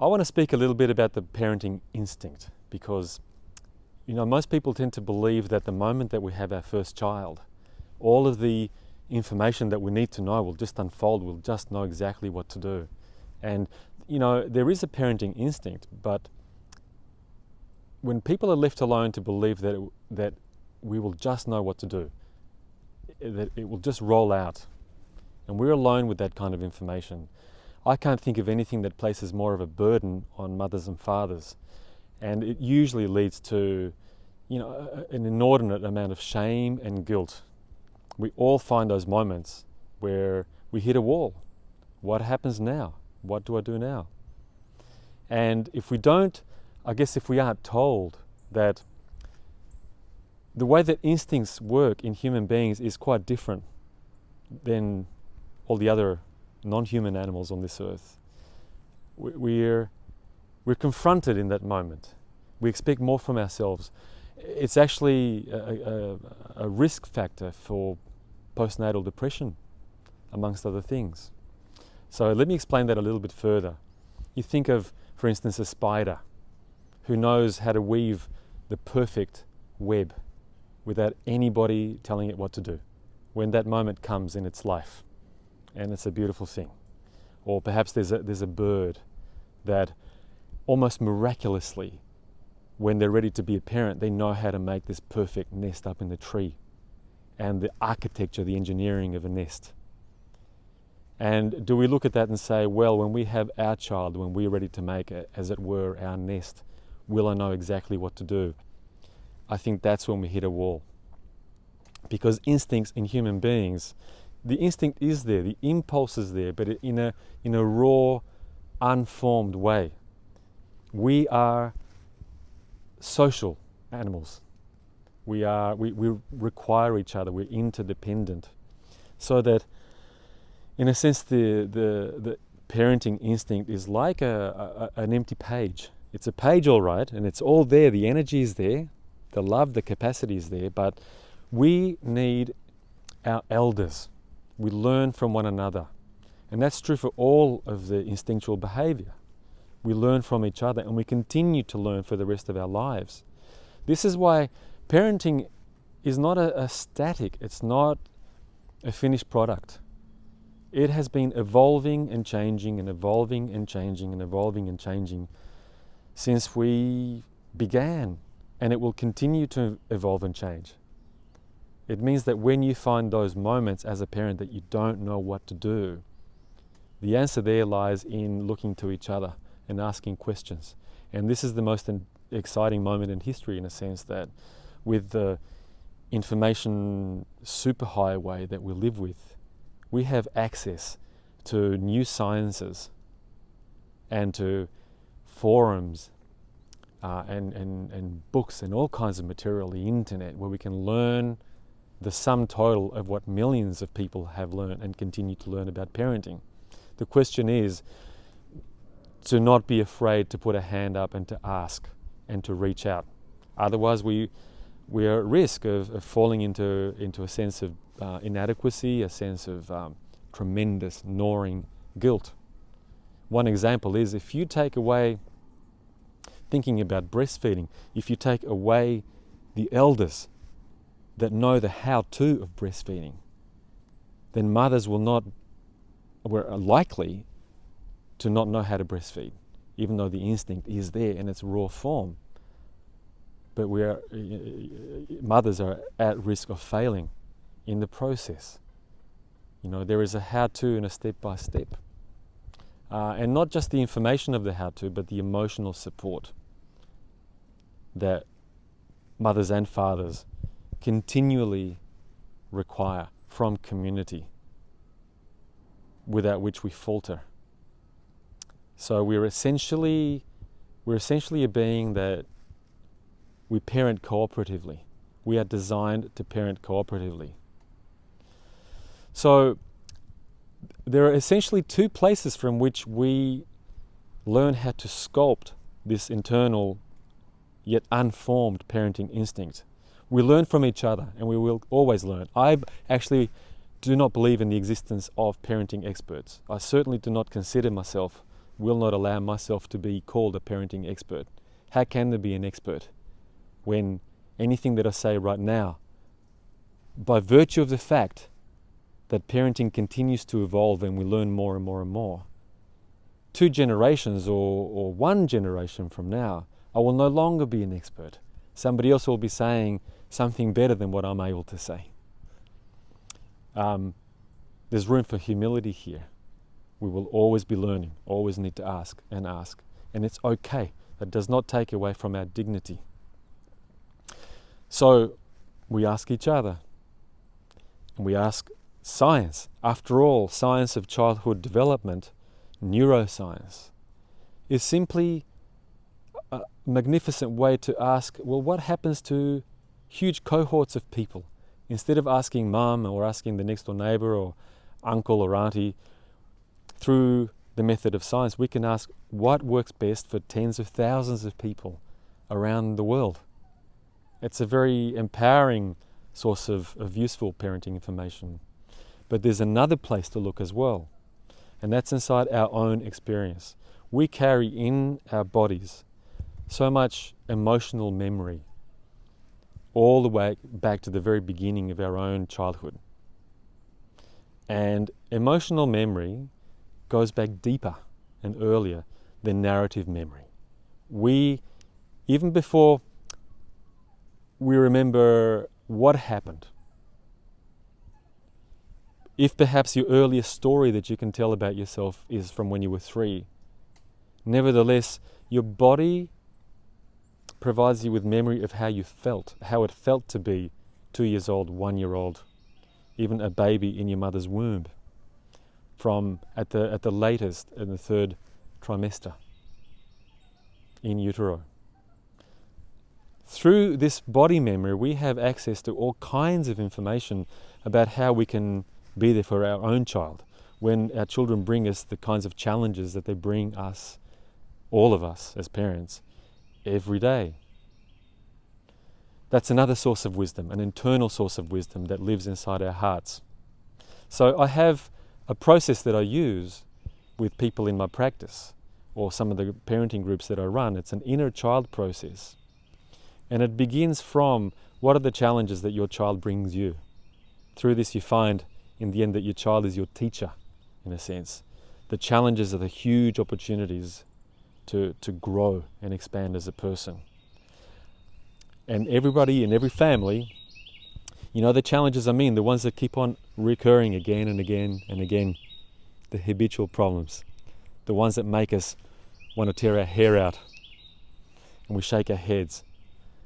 I want to speak a little bit about the parenting instinct because, most people tend to believe that the moment that we have our first child, all of the information that we need to know will just unfold, we'll just know exactly what to do. And, there is a parenting instinct, but when people are left alone to believe that we will just know what to do, that it will just roll out, and we're alone with that kind of information, I can't think of anything that places more of a burden on mothers and fathers. And it usually leads to, an inordinate amount of shame and guilt. We all find those moments where we hit a wall. What happens now? What do I do now? And if we aren't told that the way that instincts work in human beings is quite different than all the other non-human animals on this earth, we're confronted in that moment. We expect more from ourselves. It's actually a risk factor for postnatal depression, amongst other things. So let me explain that a little bit further. You think of, for instance, a spider who knows how to weave the perfect web without anybody telling it what to do when that moment comes in its life, and it's a beautiful thing. Or perhaps there's a bird that almost miraculously, when they're ready to be a parent, they know how to make this perfect nest up in the tree, and the architecture, the engineering of a nest. And do we look at that and say, well, when we have our child, when we're ready to make it, as it were, our nest, will I know exactly what to do? I think that's when we hit a wall. Because instincts in human beings, the instinct is there, the impulse is there, but in a raw, unformed way. We are social animals. We require each other, we're interdependent. So that, in a sense, the parenting instinct is like an empty page. It's a page, all right, and it's all there. The energy is there, the love, the capacity is there, but we need our elders. We learn from one another. And that's true for all of the instinctual behavior. We learn from each other, and we continue to learn for the rest of our lives. This is why parenting is not a static, it's not a finished product. It has been evolving and changing and evolving and changing and evolving and changing since we began, and it will continue to evolve and change. It means that when you find those moments as a parent that you don't know what to do, the answer there lies in looking to each other and asking questions. And this is the most exciting moment in history, in a sense, that with the information superhighway that we live with, we have access to new sciences and to forums and books and all kinds of material, the internet, where we can learn the sum total of what millions of people have learned and continue to learn about parenting. The question is to not be afraid to put a hand up and to ask and to reach out. Otherwise, we are at risk of falling into a sense of inadequacy, a sense of tremendous gnawing guilt. One example is, if you take away, thinking about breastfeeding, if you take away the elders that know the how-to of breastfeeding, then mothers are likely to not know how to breastfeed, even though the instinct is there in its raw form. But mothers are at risk of failing in the process. There is a how-to and a step-by-step. And not just the information of the how-to, but the emotional support that mothers and fathers continually require from community, without which we falter. So we're essentially a being that we parent cooperatively. We are designed to parent cooperatively. So there are essentially two places from which we learn how to sculpt this internal yet unformed parenting instinct. We learn from each other, and we will always learn. I actually do not believe in the existence of parenting experts. I certainly do not consider myself will not allow myself to be called a parenting expert. How can there be an expert when anything that I say right now, by virtue of the fact that parenting continues to evolve and we learn more and more and more, 2 generations or 1 generation from now, I will no longer be an expert. Somebody else will be saying something better than what I'm able to say. There's room for humility here. We will always be learning, always need to ask. And it's okay. That does not take away from our dignity. So we ask each other, and we ask science. After all, science of childhood development, neuroscience, is simply a magnificent way to ask, well, what happens to huge cohorts of people? Instead of asking mum or asking the next door neighbour or uncle or auntie, through the method of science, we can ask what works best for tens of thousands of people around the world. It's a very empowering source of useful parenting information. But there's another place to look as well, and that's inside our own experience. We carry in our bodies so much emotional memory, all the way back to the very beginning of our own childhood. And emotional memory goes back deeper and earlier than narrative memory. We, even before we remember what happened, if perhaps your earliest story that you can tell about yourself is from when you were 3, nevertheless, your body provides you with memory of how you felt, how it felt to be 2 years old, 1 year old, even a baby in your mother's womb, from at the latest in the 3rd trimester in utero. Through this body memory, we have access to all kinds of information about how we can be there for our own child when our children bring us the kinds of challenges that they bring us, all of us as parents, every day. That's another source of wisdom, an internal source of wisdom that lives inside our hearts. So I have a process that I use with people in my practice or some of the parenting groups that I run. It's an inner child process. And it begins from what are the challenges that your child brings you. Through this you find in the end that your child is your teacher, in a sense. The challenges are the huge opportunities to grow and expand as a person. And everybody in every family, you know the challenges I mean, the ones that keep on recurring again and again and again, the habitual problems, the ones that make us want to tear our hair out and we shake our heads.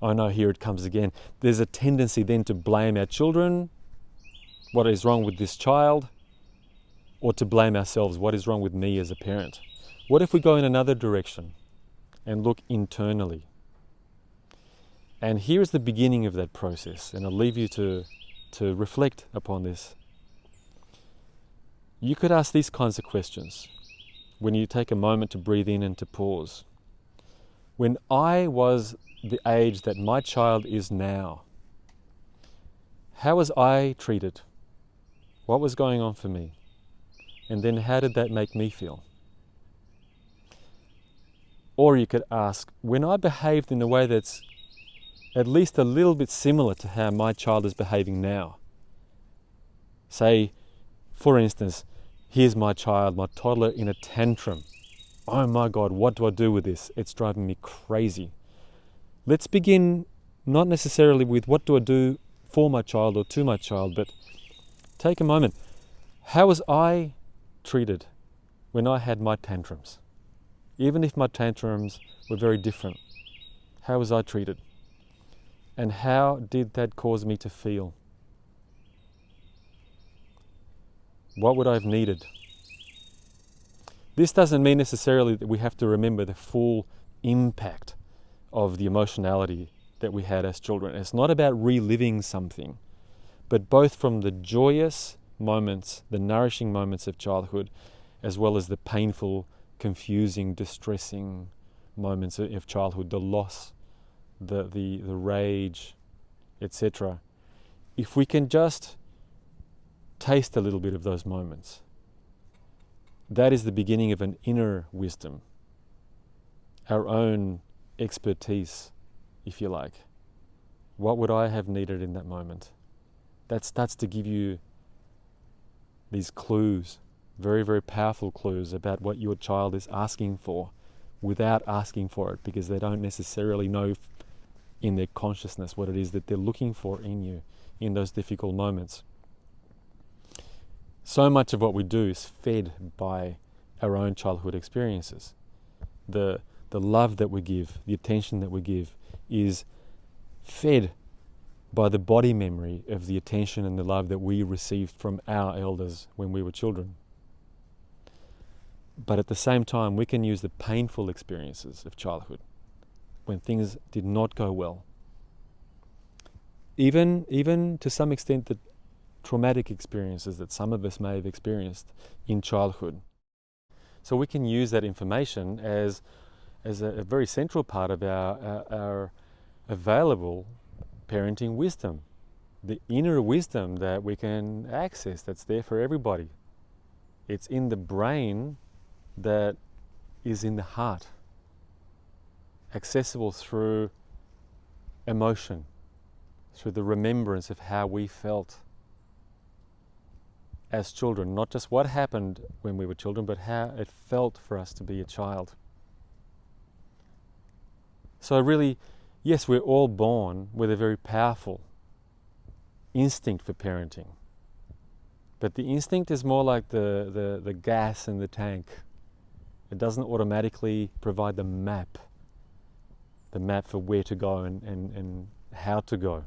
Oh no, here it comes again. There's a tendency then to blame our children, what is wrong with this child, or to blame ourselves, what is wrong with me as a parent. What if we go in another direction and look internally? And here is the beginning of that process, and I'll leave you to reflect upon this. You could ask these kinds of questions when you take a moment to breathe in and to pause. When I was the age that my child is now, how was I treated? What was going on for me? And then how did that make me feel? Or you could ask, when I behaved in a way that's at least a little bit similar to how my child is behaving now. Say, for instance, here's my child, my toddler in a tantrum. Oh my God, what do I do with this? It's driving me crazy. Let's begin not necessarily with what do I do for my child or to my child, but take a moment. How was I treated when I had my tantrums? Even if my tantrums were very different, how was I treated? And how did that cause me to feel? What would I have needed? This doesn't mean necessarily that we have to remember the full impact of the emotionality that we had as children. It's not about reliving something, but both from the joyous moments, the nourishing moments of childhood, as well as the painful, confusing, distressing moments of childhood, the loss, the rage, etc. If we can just taste a little bit of those moments, that is the beginning of an inner wisdom, our own expertise, if you like. What would I have needed in that moment? That starts to give you these clues, very, very powerful clues about what your child is asking for without asking for it, because they don't necessarily know in their consciousness what it is that they're looking for in you in those difficult moments. So much of what we do is fed by our own childhood experiences. The love that we give, the attention that we give is fed by the body memory of the attention and the love that we received from our elders when we were children. But at the same time, we can use the painful experiences of childhood when things did not go well. Even to some extent the traumatic experiences that some of us may have experienced in childhood. So we can use that information as a very central part of our available parenting wisdom, the inner wisdom that we can access, that's there for everybody. It's in the brain that is in the heart, accessible through emotion, through the remembrance of how we felt as children, not just what happened when we were children, but how it felt for us to be a child. So really, yes, we're all born with a very powerful instinct for parenting. But the instinct is more like the gas in the tank. It doesn't automatically provide the map for where to go and how to go.